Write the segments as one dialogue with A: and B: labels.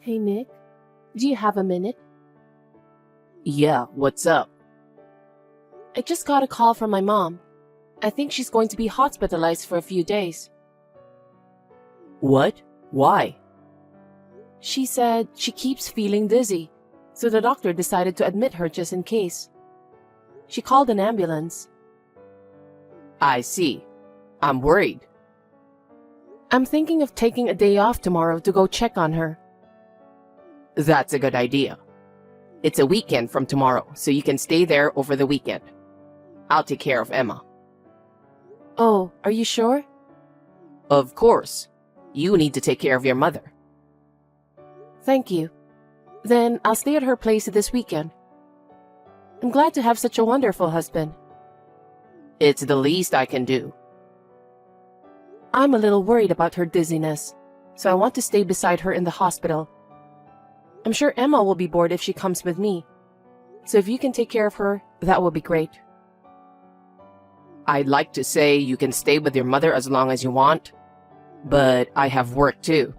A: Hey Nick, do you have a minute?
B: Yeah, what's up?
A: I just got a call from my mom. I think she's going to be hospitalized for a few days.
B: What? Why?
A: She said she keeps feeling dizzy, so the doctor decided to admit her just in case. She called an ambulance.
B: I see. I'm worried.
A: I'm thinking of taking a day off tomorrow to go check on her.
B: That's a good idea. It's a weekend from tomorrow, so you can stay there over the weekend. I'll take care of Emma.
A: Oh, are you sure?
B: Of course. You need to take care of your mother.
A: Thank you. Then I'll stay at her place this weekend. I'm glad to have such a wonderful husband.
B: It's the least I can do.
A: I'm a little worried about her dizziness, so I want to stay beside her in the hospital. I'm sure Emma will be bored if she comes with me. So if you can take care of her, that will be great.
B: I'd like to say you can stay with your mother as long as you want, but I have work too.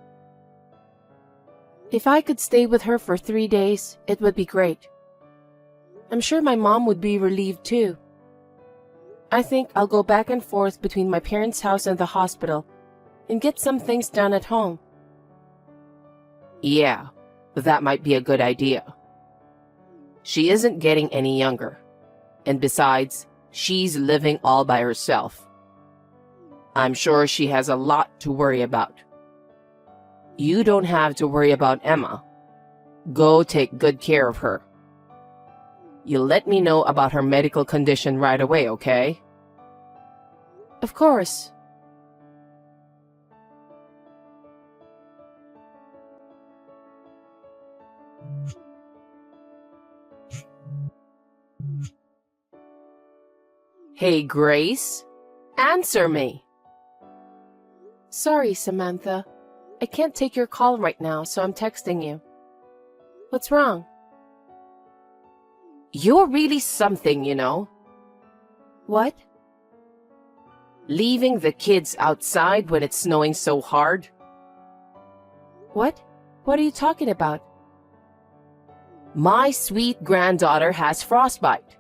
A: If I could stay with her for 3 days, it would be great. I'm sure my mom would be relieved too. I think I'll go back and forth between my parents' house and the hospital and get some things done at home.
B: Yeah, that might be a good idea. She isn't getting any younger, and besides, she's living all by herself. I'm sure she has a lot to worry about. You don't have to worry about Emma. Go take good care of her. You'll let me know about her medical condition right away, okay?
A: Of course.
B: Hey, Grace? Answer me.
A: Sorry, Samantha. I can't take your call right now, so I'm texting you. What's wrong?
B: You're really something, you know.
A: What?
B: Leaving the kids outside when it's snowing so hard.
A: What? What are you talking about?
B: My sweet granddaughter has frostbite.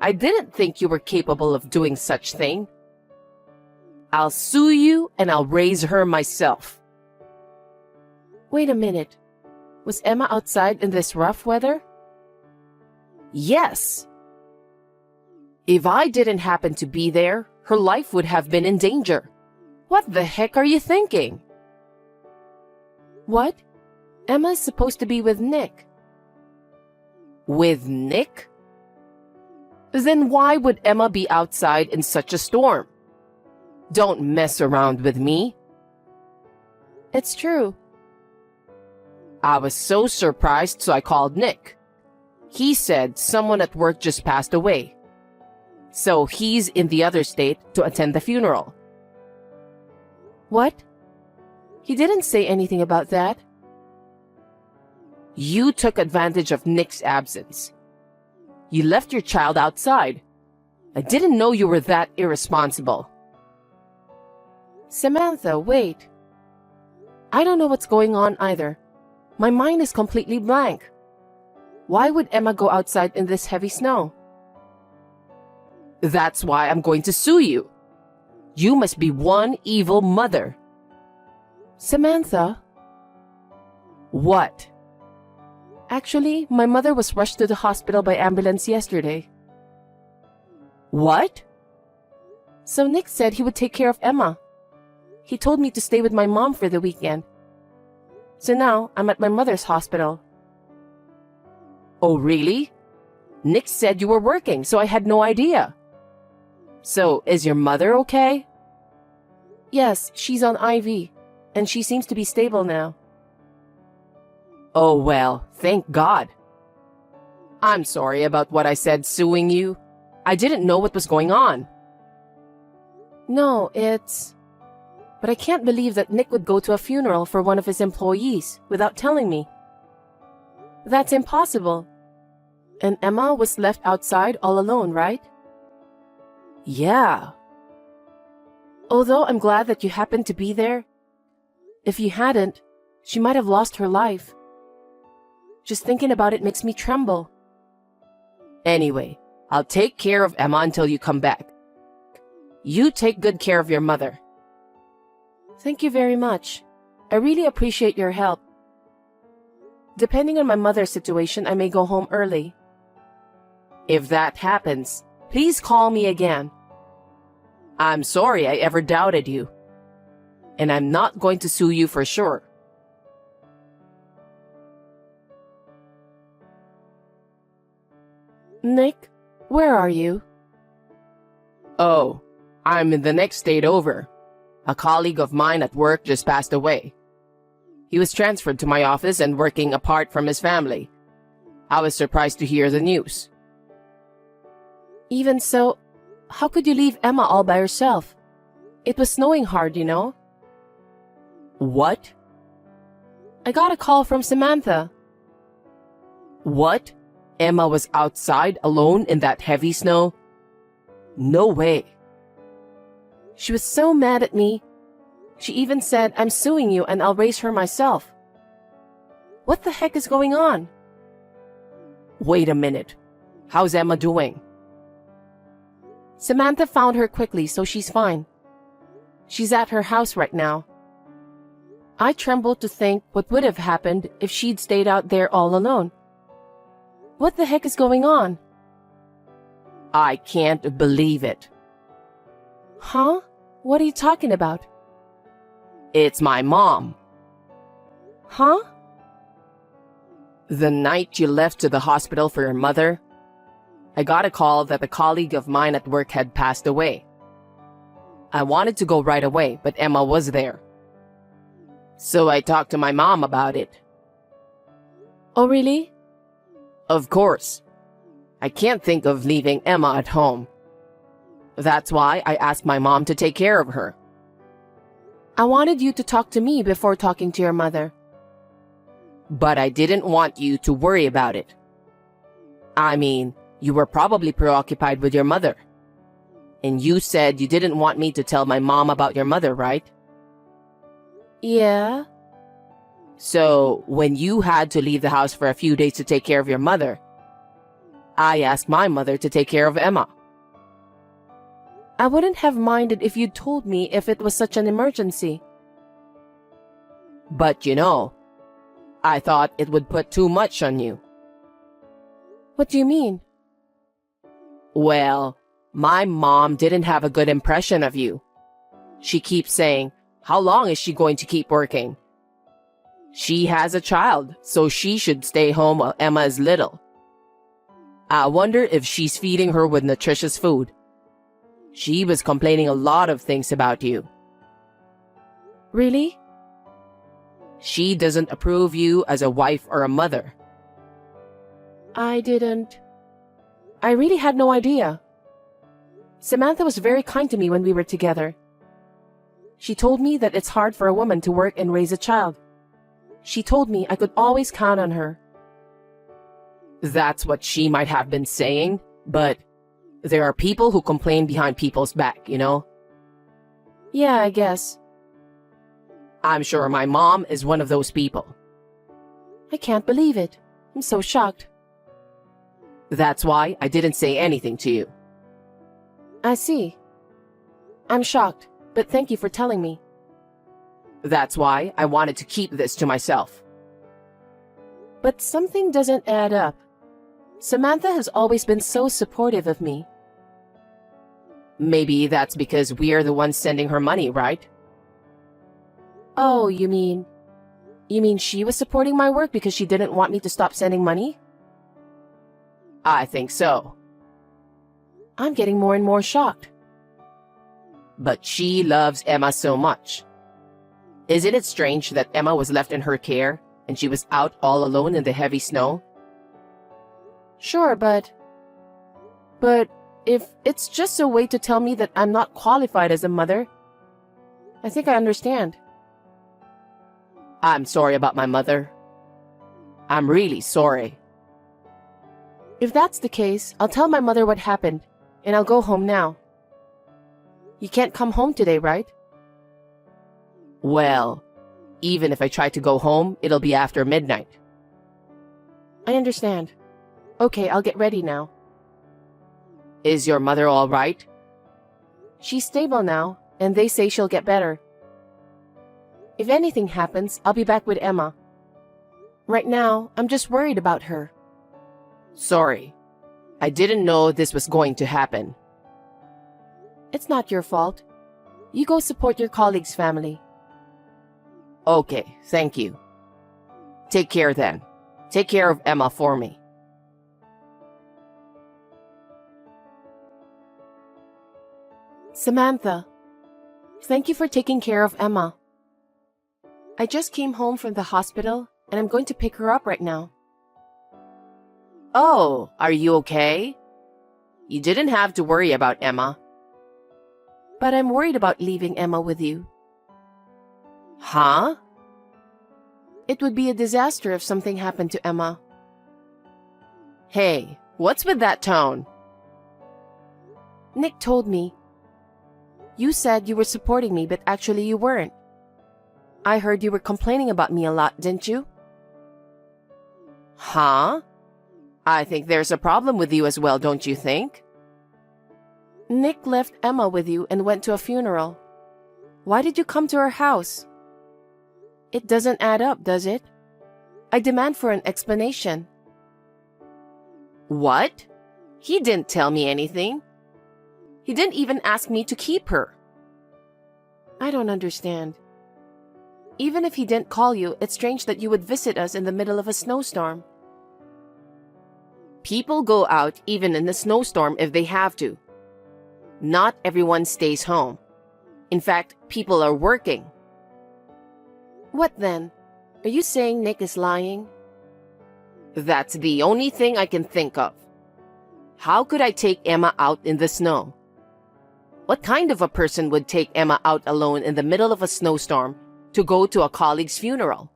B: I didn't think you were capable of doing such thing. I'll sue you and I'll raise her myself.
A: Wait a minute. Was Emma outside in this rough weather?
B: Yes. If I didn't happen to be there, her life would have been in danger. What the heck are you thinking?
A: What? Emma's supposed to be with Nick.
B: With Nick? Then why would Emma be outside in such a storm? Don't mess around with me.
A: It's true.
B: I was so surprised, so I called Nick. He said someone at work just passed away. So he's in the other state to attend the funeral.
A: What? He didn't say anything about that.
B: You took advantage of Nick's absence. You left your child outside. I didn't know you were that irresponsible.
A: Samantha, wait. I don't know what's going on either. My mind is completely blank. Why would Emma go outside in this heavy snow?
B: That's why I'm going to sue you. You must be one evil mother.
A: Samantha?
B: What?
A: Actually, my mother was rushed to the hospital by ambulance yesterday.
B: What?
A: So Nick said he would take care of Emma. He told me to stay with my mom for the weekend. So now I'm at my mother's hospital.
B: Oh, really? Nick said you were working, so I had no idea. So, is your mother okay?
A: Yes, she's on IV, and she seems to be stable now.
B: Oh, well, thank God. I'm sorry about what I said suing you. I didn't know what was going on.
A: No, But I can't believe that Nick would go to a funeral for one of his employees without telling me. That's impossible. And Emma was left outside all alone, right?
B: Yeah.
A: Although I'm glad that you happened to be there, if you hadn't, She might have lost her life. Just thinking about it makes me tremble.
B: Anyway, I'll take care of Emma until you come back. You take good care of your mother.
A: Thank you very much. I really appreciate your help. Depending on my mother's situation, I may go home early.
B: If that happens, please call me again. I'm sorry I ever doubted you. And I'm not going to sue you for sure.
A: Nick, where are you?
B: Oh, I'm in the next state over. A colleague of mine at work just passed away. He was transferred to my office and working apart from his family. I was surprised to hear the news.
A: Even so, how could you leave Emma all by herself? It was snowing hard, you know.
B: What?
A: I got a call from Samantha.
B: What? Emma was outside alone in that heavy snow? No way.
A: She was so mad at me. She even said, I'm suing you and I'll raise her myself. What the heck is going on?
B: Wait a minute. How's Emma doing?
A: Samantha found her quickly, so she's fine. She's at her house right now. I trembled to think what would have happened if she'd stayed out there all alone. What the heck is going on?
B: I can't believe it.
A: Huh? What are you talking about?
B: It's my mom.
A: Huh?
B: The night you left to the hospital for your mother, I got a call that a colleague of mine at work had passed away. I wanted to go right away, but Emma was there. So I talked to my mom about it.
A: Oh, really?
B: Of course. I can't think of leaving Emma at home. That's why I asked my mom to take care of her.
A: I wanted you to talk to me before talking to your mother.
B: But I didn't want you to worry about it. I mean, you were probably preoccupied with your mother. And you said you didn't want me to tell my mom about your mother, right?
A: Yeah.
B: So, when you had to leave the house for a few days to take care of your mother, I asked my mother to take care of Emma.
A: I wouldn't have minded if you'd told me if it was such an emergency.
B: But you know, I thought it would put too much on you.
A: What do you mean?
B: Well, my mom didn't have a good impression of you. She keeps saying, how long is she going to keep working? She has a child, so she should stay home while Emma is little. I wonder if she's feeding her with nutritious food. She was complaining a lot of things about you.
A: Really?
B: She doesn't approve you as a wife or a mother.
A: I didn't. I really had no idea. Samantha was very kind to me when we were together. She told me that it's hard for a woman to work and raise a child. She told me I could always count on her.
B: That's what she might have been saying, but there are people who complain behind people's back, you know?
A: Yeah, I guess.
B: I'm sure my mom is one of those people.
A: I can't believe it. I'm so shocked.
B: That's why I didn't say anything to you.
A: I see. I'm shocked, but thank you for telling me.
B: That's why I wanted to keep this to myself.
A: But something doesn't add up. Samantha has always been so supportive of me.
B: Maybe that's because we're the ones sending her money, right?
A: Oh, you mean she was supporting my work because she didn't want me to stop sending money?
B: I think so.
A: I'm getting more and more shocked.
B: But she loves Emma so much. Isn't it strange that Emma was left in her care and she was out all alone in the heavy snow?
A: Sure, but if it's just a way to tell me that I'm not qualified as a mother, I think I understand.
B: I'm sorry about my mother. I'm really sorry.
A: If that's the case, I'll tell my mother what happened, and I'll go home now. You can't come home today, right?
B: Well, Even if I try to go home, it'll be after midnight.
A: I understand. Okay, I'll get ready now.
B: Is your mother all right?
A: She's stable now, and they say she'll get better. If anything happens, I'll be back with Emma. Right now, I'm just worried about her.
B: Sorry. I didn't know this was going to happen.
A: It's not your fault. You go support your colleague's family.
B: Okay, thank you. Take care then. Take care of Emma for me.
A: Samantha, thank you for taking care of Emma. I just came home from the hospital, and I'm going to pick her up right now.
B: Oh, are you okay? You didn't have to worry about Emma.
A: But I'm worried about leaving Emma with you.
B: Huh?
A: It would be a disaster if something happened to Emma.
B: Hey, what's with that tone?
A: Nick told me. You said you were supporting me, but actually you weren't. I heard you were complaining about me a lot, didn't you?
B: Huh? I think there's a problem with you as well, don't you think?
A: Nick left Emma with you and went to a funeral. Why did you come to her house? It doesn't add up, does it? I demand for an explanation.
B: What? He didn't tell me anything. He didn't even ask me to keep her.
A: I don't understand. Even if he didn't call you, it's strange that you would visit us in the middle of a snowstorm.
B: People go out even in a snowstorm if they have to. Not everyone stays home. In fact, people are working.
A: What then? Are you saying Nick is lying?
B: That's the only thing I can think of. How could I take Emma out in the snow? What kind of a person would take Emma out alone in the middle of a snowstorm to go to a colleague's funeral?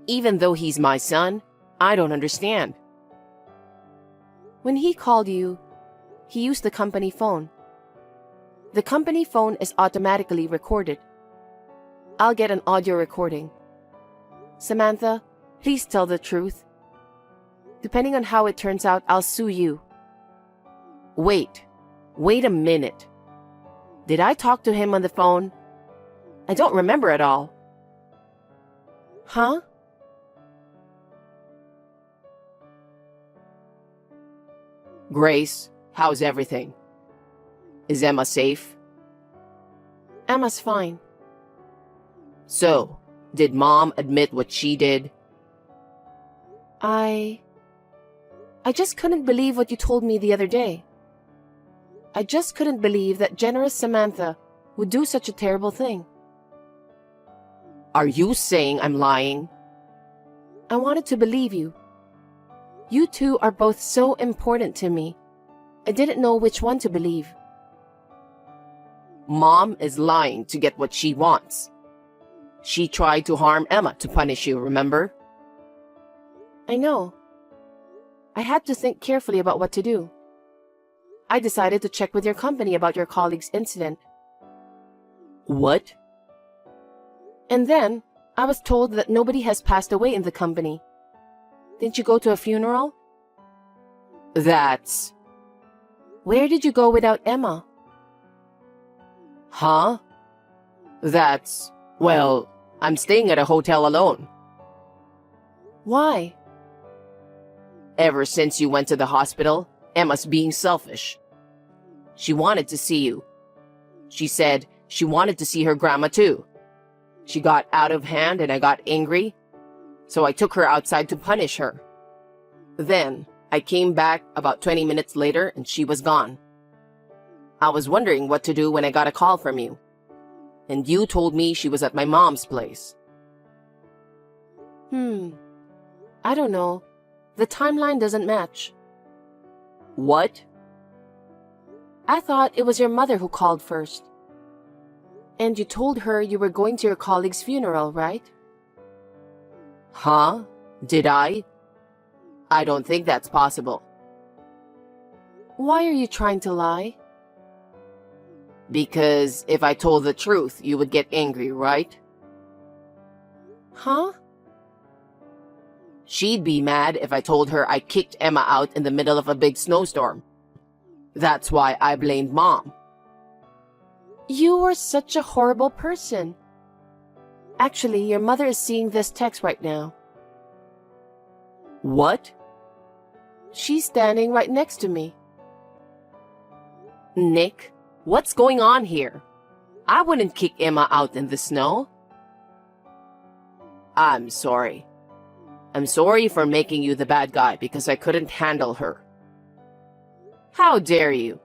B: Even though he's my son, I don't understand.
A: When he called you, he used the company phone. The company phone is automatically recorded. I'll get an audio recording. Samantha, please tell the truth. Depending on how it turns out, I'll sue you.
B: Wait a minute. Did I talk to him on the phone? I don't remember at all.
A: Huh?
B: Grace, how's everything? Is Emma safe?
A: Emma's fine.
B: So, did Mom admit what she did?
A: I just couldn't believe what you told me the other day. I just couldn't believe that generous Samantha would do such a terrible thing.
B: Are you saying I'm lying?
A: I wanted to believe you. You two are both so important to me. I didn't know which one to believe.
B: Mom is lying to get what she wants. She tried to harm Emma to punish you, remember?
A: I know. I had to think carefully about what to do. I decided to check with your company about your colleague's incident.
B: What?
A: And then, I was told that nobody has passed away in the company. Didn't you go to a funeral?
B: That's...
A: Where did you go without Emma?
B: Huh? That's... Well, I'm staying at a hotel alone.
A: Why?
B: Ever since you went to the hospital, Emma's being selfish. She wanted to see you. She said she wanted to see her grandma too. She got out of hand and I got angry, so I took her outside to punish her. Then, I came back about 20 minutes later and she was gone. I was wondering what to do when I got a call from you. And you told me she was at my mom's place.
A: I don't know. The timeline doesn't match.
B: What?
A: I thought it was your mother who called first. And you told her you were going to your colleague's funeral, right?
B: Huh? Did I? I don't think that's possible.
A: Why are you trying to lie?
B: Because if I told the truth, you would get angry, right?
A: Huh?
B: She'd be mad if I told her I kicked Emma out in the middle of a big snowstorm. That's why I blamed Mom.
A: You are such a horrible person. Actually, your mother is seeing this text right now.
B: What?
A: She's standing right next to me.
B: Nick, what's going on here? I wouldn't kick Emma out in the snow. I'm sorry. I'm sorry for making you the bad guy because I couldn't handle her. How dare you?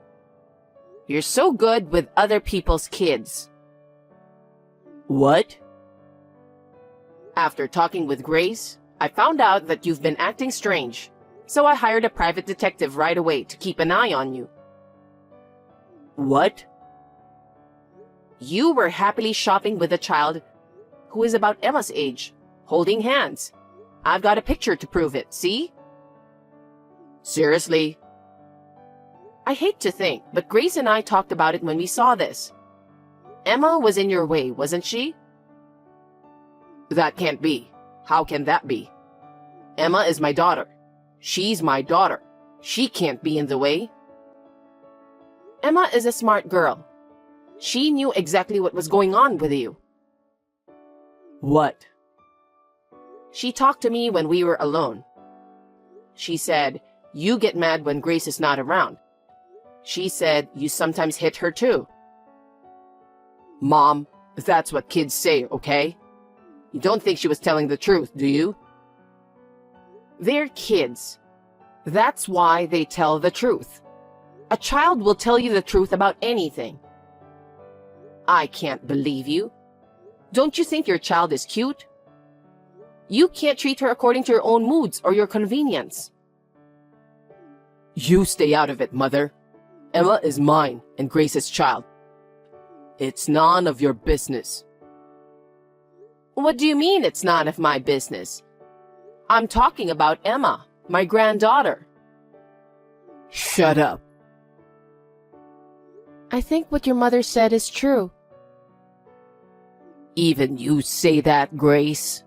B: You're so good with other people's kids. What? After talking with Grace, I found out that you've been acting strange, so I hired a private detective right away to keep an eye on you. What? You were happily shopping with a child who is about Emma's age, holding hands. I've got a picture to prove it, see? Seriously? I hate to think, but Grace and I talked about it when we saw this. Emma was in your way, wasn't she? That can't be. How can that be? Emma is my daughter. She's my daughter. She can't be in the way. Emma is a smart girl. She knew exactly what was going on with you. What? She talked to me when we were alone. She said, you get mad when Grace is not around. She said you sometimes hit her too. Mom, that's what kids say, okay? You don't think she was telling the truth, do you? They're kids. That's why they tell the truth. A child will tell you the truth about anything. I can't believe you. Don't you think your child is cute? You can't treat her according to your own moods or your convenience. You stay out of it, Mother. Emma is mine and Grace's child. It's none of your business. What do you mean it's none of my business? I'm talking about Emma, my granddaughter. Shut up.
A: I think what your mother said is true.
B: Even you say that, Grace?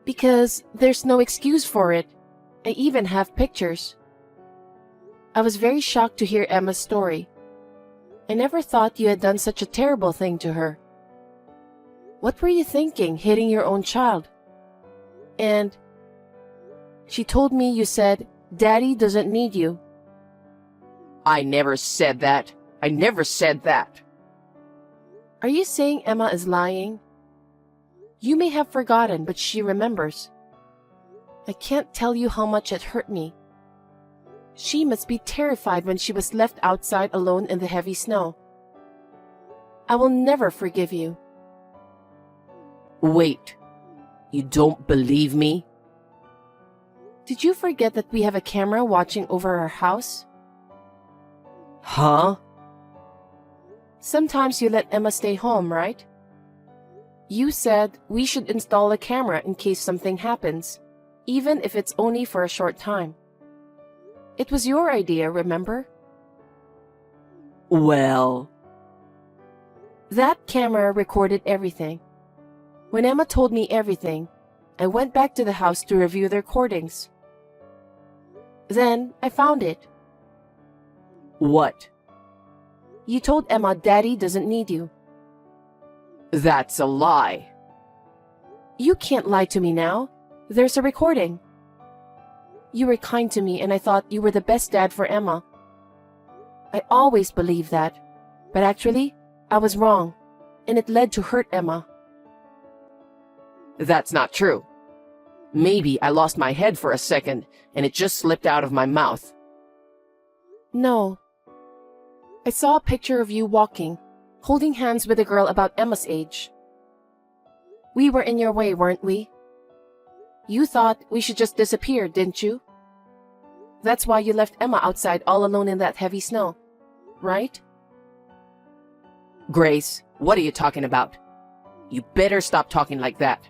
A: Because there's no excuse for it. I even have pictures. I was very shocked to hear Emma's story. I never thought you had done such a terrible thing to her. What were you thinking, hitting your own child? And she told me you said, Daddy doesn't need you.
B: I never said that. I never said that.
A: Are you saying Emma is lying? You may have forgotten, but she remembers. I can't tell you how much it hurt me. She must be terrified when she was left outside alone in the heavy snow. I will never forgive you.
B: Wait, you don't believe me?
A: Did you forget that we have a camera watching over our house?
B: Huh?
A: Sometimes you let Emma stay home, right? You said we should install a camera in case something happens, even if it's only for a short time. It was your idea, remember?
B: Well...
A: That camera recorded everything. When Emma told me everything, I went back to the house to review the recordings. Then I found it.
B: What?
A: You told Emma Daddy doesn't need you.
B: That's a lie.
A: You can't lie to me now. There's a recording. You were kind to me and I thought you were the best dad for Emma. I always believed that, but actually, I was wrong, and it led to hurt Emma.
B: That's not true. Maybe I lost my head for a second and it just slipped out of my mouth.
A: No. I saw a picture of you walking, holding hands with a girl about Emma's age. We were in your way, weren't we? You thought we should just disappear, didn't you? That's why you left Emma outside all alone in that heavy snow, right?
B: Grace, what are you talking about? You better stop talking like that.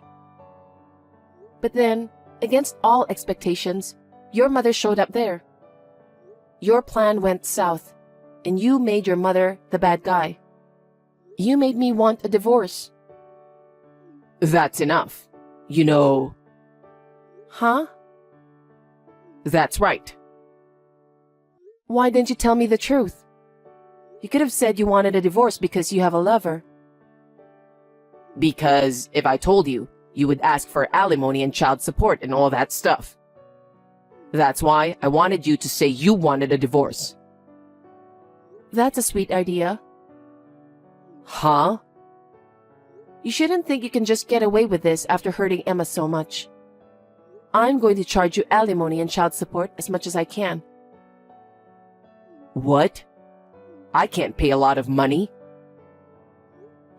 A: But then, against all expectations, your mother showed up there. Your plan went south, and you made your mother the bad guy. You made me want a divorce.
B: That's enough. You know,
A: Huh?
B: that's right.
A: Why didn't you tell me the truth? You could have said you wanted a divorce because you have a lover.
B: Because if I told you, you would ask for alimony and child support and all that stuff. That's why I wanted you to say you wanted a divorce.
A: That's a sweet idea.
B: Huh?
A: You shouldn't think you can just get away with this after hurting Emma so much. I'm going to charge you alimony and child support as much as I can.
B: What? I can't pay a lot of money.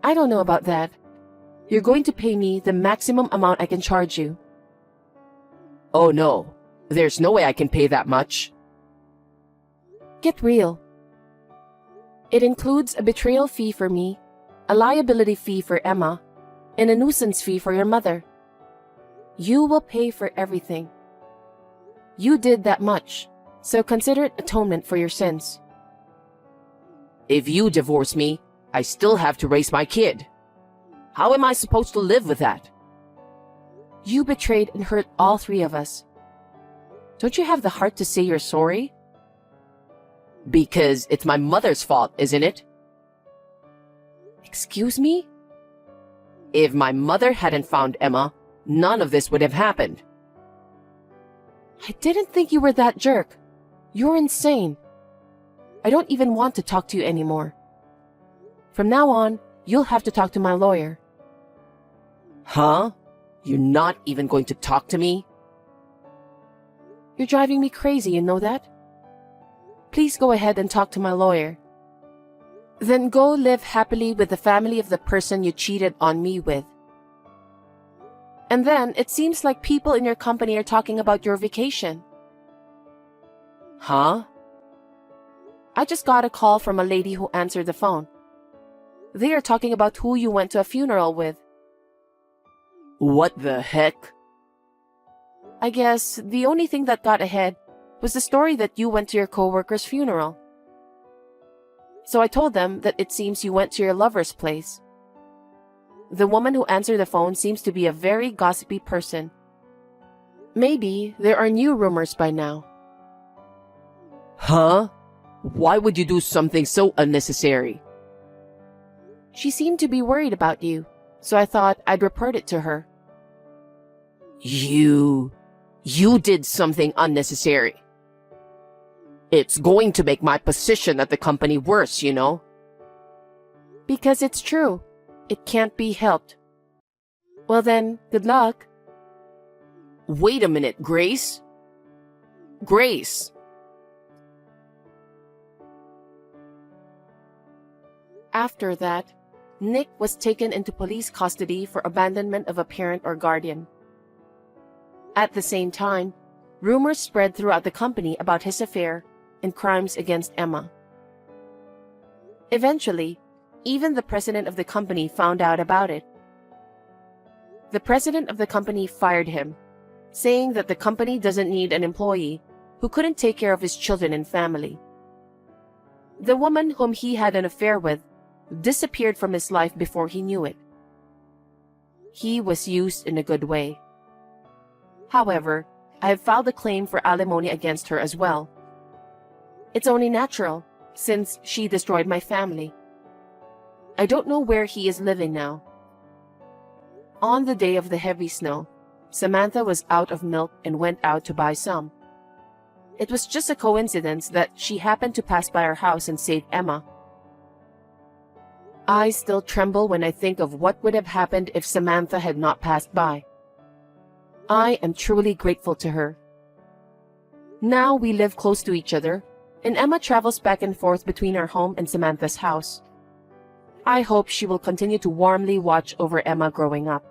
A: I don't know about that. You're going to pay me the maximum amount I can charge you.
B: Oh no, there's no way I can pay that much.
A: Get real. It includes a betrayal fee for me, a liability fee for Emma, and a nuisance fee for your mother. You will pay for everything. You did that much, so consider it atonement for your sins.
B: If you divorce me, I still have to raise my kid. How am I supposed to live with that?
A: You betrayed and hurt all three of us. Don't you have the heart to say you're sorry?
B: Because it's my mother's fault, isn't it?
A: Excuse me?
B: If my mother hadn't found Emma, none of this would have happened.
A: I didn't think you were that jerk. You're insane. I don't even want to talk to you anymore. From now on, you'll have to talk to my lawyer.
B: Huh? You're not even going to talk to me?
A: You're driving me crazy, you know that? Please go ahead and talk to my lawyer. Then go live happily with the family of the person you cheated on me with. And then it seems like people in your company are talking about your vacation.
B: Huh?
A: I just got a call from a lady who answered the phone. They are talking about who you went to a funeral with.
B: What the heck?
A: I guess the only thing that got ahead was the story that you went to your coworker's funeral. So I told them that it seems you went to your lover's place. The woman who answered the phone seems to be a very gossipy person. Maybe there are new rumors by now.
B: Huh? Why would you do something so unnecessary?
A: She seemed to be worried about you, so I thought I'd report it to her.
B: You did something unnecessary. It's going to make my position at the company worse, you know?
A: Because it's true. It can't be helped. Well then, good luck.
B: Wait a minute, Grace? Grace!
A: After that, Nick was taken into police custody for abandonment of a parent or guardian. At the same time, rumors spread throughout the company about his affair and crimes against Emma. Eventually, even the president of the company found out about it. The president of the company fired him, saying that the company doesn't need an employee who couldn't take care of his children and family. The woman whom he had an affair with disappeared from his life before he knew it. He was used in a good way. However, I have filed a claim for alimony against her as well. It's only natural, since she destroyed my family. I don't know where he is living now. On the day of the heavy snow, Samantha was out of milk and went out to buy some. It was just a coincidence that she happened to pass by our house and saved Emma. I still tremble when I think of what would have happened if Samantha had not passed by. I am truly grateful to her. Now we live close to each other, and Emma travels back and forth between our home and Samantha's house. I hope she will continue to warmly watch over Emma growing up.